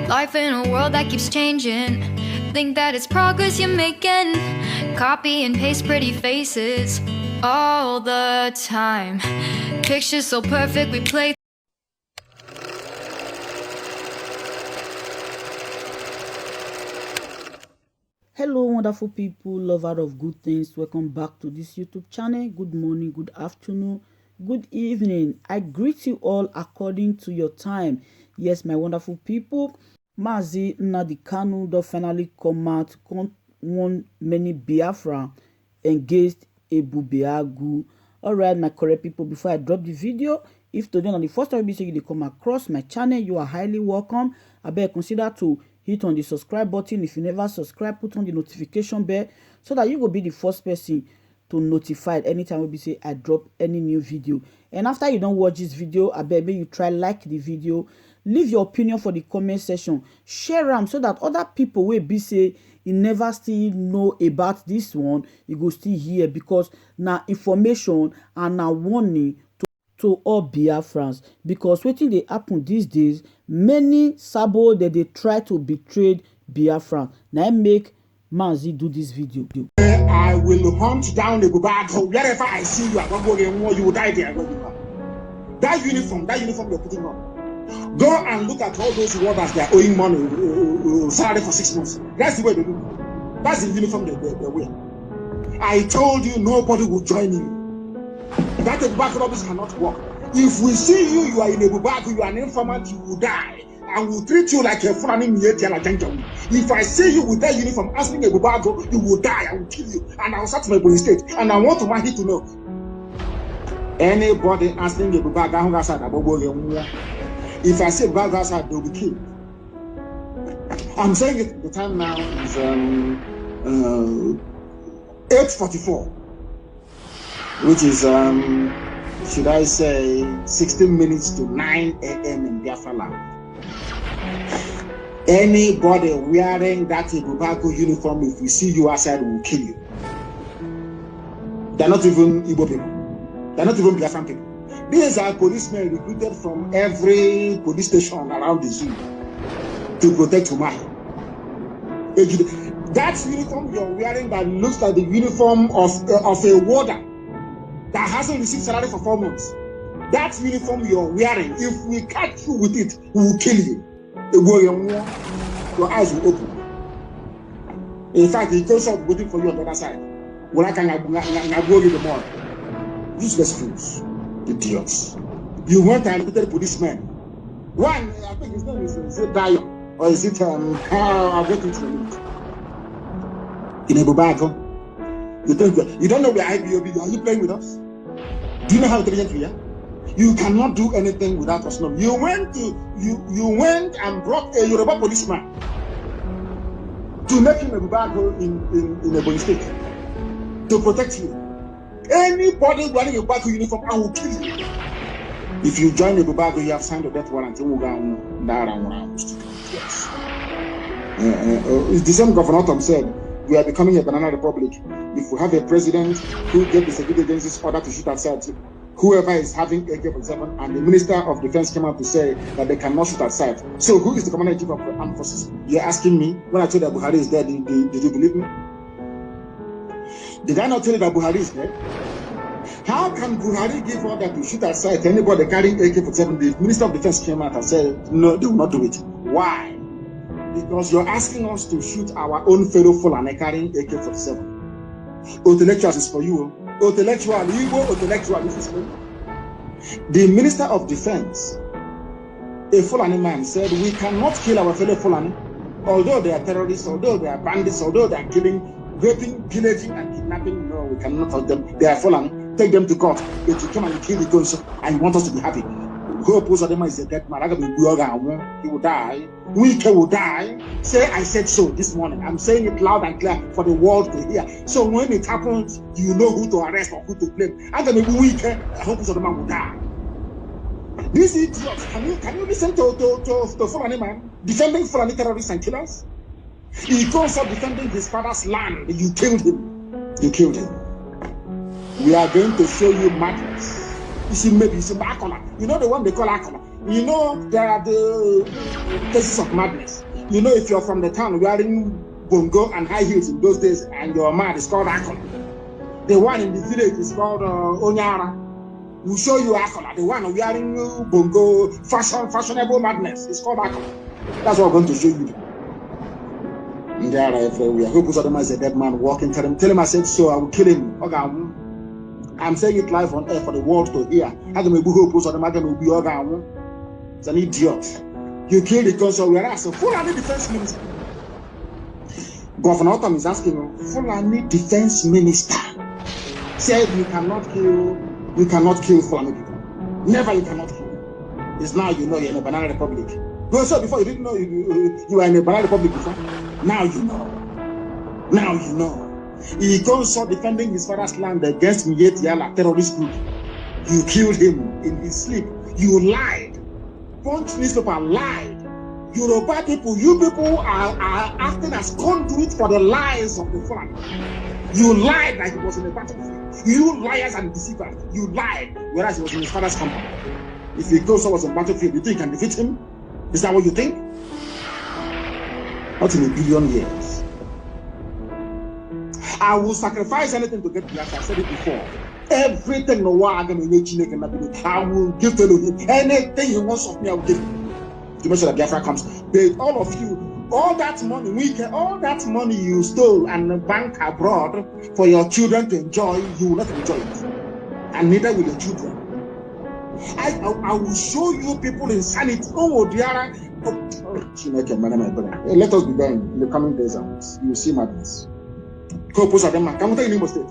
Life in a world that keeps changing. Think that it's progress you're making. Copy and paste pretty faces all the time. Pictures so perfect we play. Hello wonderful people, lover of good things. Welcome back to this YouTube channel. Good morning, good afternoon, good evening. I greet you all according to your time. Yes, my wonderful people. Mazi Nnamdi Kanu don finally come out, won many Biafra engaged Ebubeagwu. Alright, my correct people, before I drop the video, if today on the first time you come across my channel, you are highly welcome. I beg consider to hit on the subscribe button. If you never subscribe, put on the notification bell so that you will be the first person to notified anytime we say I drop any new video. And after you don't watch this video, I beg you try like the video, leave your opinion for the comment section, share them so that other people will be say you never still know about this one, you go still hear, because now information and now warning to all Biafrans, because wetin dey happen these days, many sabo that they try to betray Biafran. Now make Mazi do this video. I will hunt down the Ebubeagwu wherever I see you. You will die there. That uniform you're putting on. Go and look at all those warders they are owing money, salary for 6 months. That's the way they do. That's the uniform they wear. I told you nobody will join you. That Ebubeagwu office cannot work. If we see you, you are in Ebubeagwu, you are an informant, you will die. And will treat you like a Fulani Mietiala Janjawi. If I see you with that uniform asking Ebubeagwu, you will die. I will kill you. And I will start my police state. And I want Mahi to know. Anybody asking Ebubeagwu outside, if I say Ebubeagwu outside, they will be killed. I'm saying it, the time now is 8:44. Which is, should I say, 16 minutes to 9 a.m. in Biafra land. Anybody wearing that Ebubeagwu uniform, if we see you outside, we will kill you. They're not even Igbo people. They're not even Biafran people. These are policemen recruited from every police station around the zoo to protect Umahi. That uniform you're wearing that looks like the uniform of a warder that hasn't received salary for 4 months. That uniform you're wearing, if we catch you with it, we will kill you. Your eyes will open. In fact, he goes up waiting for you on the other side. When I can go you the more. Useless fools, idiots. You went and recruited policemen. One, I think his name is it Dayo, or is it I'll get into it. In Ebubeagwu. You don't know where IPOB, are you playing with us? Do you know how intelligent we are? You cannot do anything without us knowing. You went and brought a Yoruba policeman to make him Ebubeagwu in Ebonyi State to protect you. Anybody wearing a Ebubeagwu uniform, I will kill you. If you join Ebubeagwu, you have signed a death warrant. Yes. It's the same Governor Tom said. We are becoming a banana republic. If we have a president who gave the security agencies order to shoot at sight, whoever is having AK-47, and the Minister of Defense came out to say that they cannot shoot at sight. So who is the Commander-in-Chief of the Armed Forces? You're asking me, when I told that Buhari is dead, did you believe me? Did I not tell you that Buhari is dead? How can Buhari give order to shoot at sight anybody carrying AK-47? The Minister of Defense came out and said, no, they will not do it. Why? Because you're asking us to shoot our own fellow Fulani carrying AK-47. Intellectuals is for you. Intellectual, Igbo, intellectual, this is for you. The Minister of Defense, a Fulani man, said we cannot kill our fellow Fulani, although they are terrorists, although they are bandits, although they are killing, raping, pillaging, and kidnapping. No, we cannot touch them. They are Fulani. Take them to court. But you come and kill the guns, and you want us to be happy. Who opposes them is a dead man. He will die. We will die. Say I said so this morning. I'm saying it loud and clear for the world to hear. So when it happens, you know who to arrest or who to blame. And then I hope the man will die. These idiots, can you listen to Fulani man defending Fulani terrorists and killers? He goes up defending his father's land. You killed him. You killed him. We are going to show you madness. You see, maybe you see Akona. You know the one they call Akona. You know, there are the cases of madness. You know, if you're from the town wearing bongo and high heels in those days and you're mad, it's called Akola. The one in the village is called Onyara. We'll show you Akola. The one wearing bongo, fashionable madness, it's called Akola. That's what we're going to show you. And there are everywhere. Who puts them as a dead man walking? Tell him I said so, I will kill him. Okay, I'm saying it live on air for the world to hear. It's an idiot. You killed the consul, whereas a Fulani defense minister. Governor Otom is asking him, Fulani defense minister said you cannot kill Fulani people. Never you cannot kill. It's now you know you're in a banana republic. So before you didn't know you were in a banana republic before. Now you know. Now you know. He goes on defending his father's land against Miet Yala terrorist group. You killed him in his sleep. You lied. Punch newspaper lied. Yoruba people, you people are acting as conduit for the lies of the flag. You lied that he was in a battlefield. You liars and deceivers. You lied, whereas he was in his father's compound. If he goes was in battlefield, you think you can defeat him? Is that what you think? Not in a billion years. I will sacrifice anything to get Biafra. I said it before. Everything no one I will give to him. Anything he wants of me, I will give him. To make sure that Biafra comes. But all of you, all that money you stole and bank abroad for your children to enjoy, you will not enjoy it. And neither will your children. I will show you people insanity. Oh, Diara. Let us be there in the coming days and weeks. You will see madness. Come to Imo State.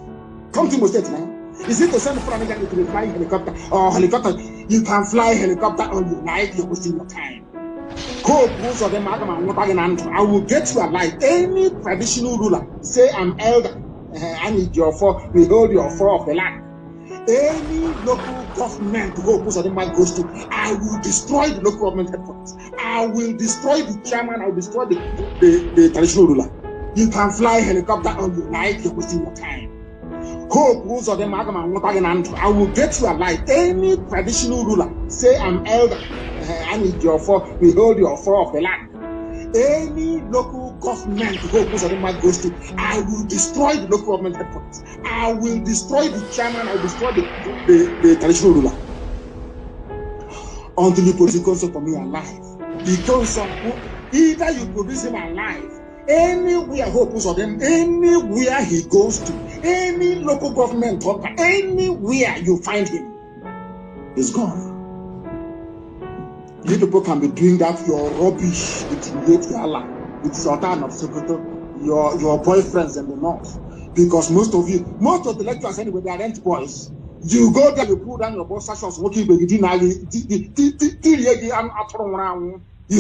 Come to Imo State now. Is it to send Fulani to the flying helicopter or helicopter? You can fly helicopter on your night, you're wasting your time. I will get you alive. Any traditional ruler, say I'm elder, I need your four, we hold your four of the land. Any local government goes to, I will destroy the local government headquarters. I will destroy the chairman, I will destroy the traditional ruler. You can fly helicopter on your night, you're wasting your time. I will get you alive. Any traditional ruler, say I'm elder, I need your four, we hold your four of the land. Any local government goes to, I will destroy the local government headquarters. I will destroy the chairman, I will destroy the traditional ruler. Until you produce counsel for me alive. Because either you produce him alive, anywhere Hope of them, anywhere he goes to, any local government talker, anywhere you find him, he's gone. You people can be doing that, your rubbish with Yala, with Sultan of Sokoto, your boyfriends in the north. Because most of the lecturers anyway, they are rent boys. You go there, you pull down your boss sessions, working with you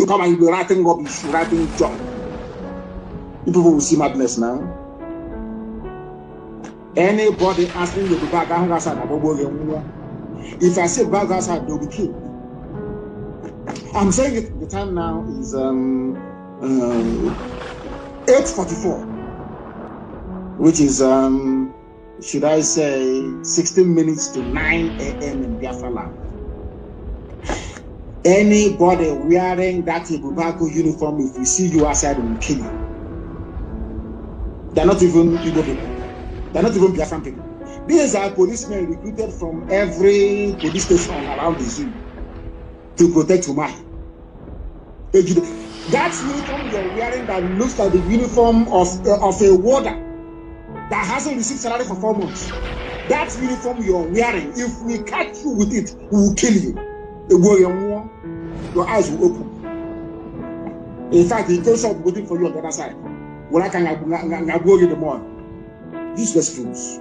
come and you be writing rubbish, writing junk. People will see madness now. Anybody asking you to back outside, if I say back outside, they'll be killed. I'm saying it. The time now is 8:44, which is should I say 16 minutes to 9 a.m. in Biafra land. Anybody wearing that Ibubako uniform, if we see you outside, we will kill you. They're not even Igbo people. They're not even Biafran people. These are policemen recruited from every police station around the zoo to protect Umai. That uniform you're wearing that looks like the uniform of a warder that hasn't received salary for 4 months. That uniform you're wearing, if we catch you with it, we will kill you. Your eyes will open. In fact, he goes up waiting for you on the other side. When I can go in the morning. Useless fools.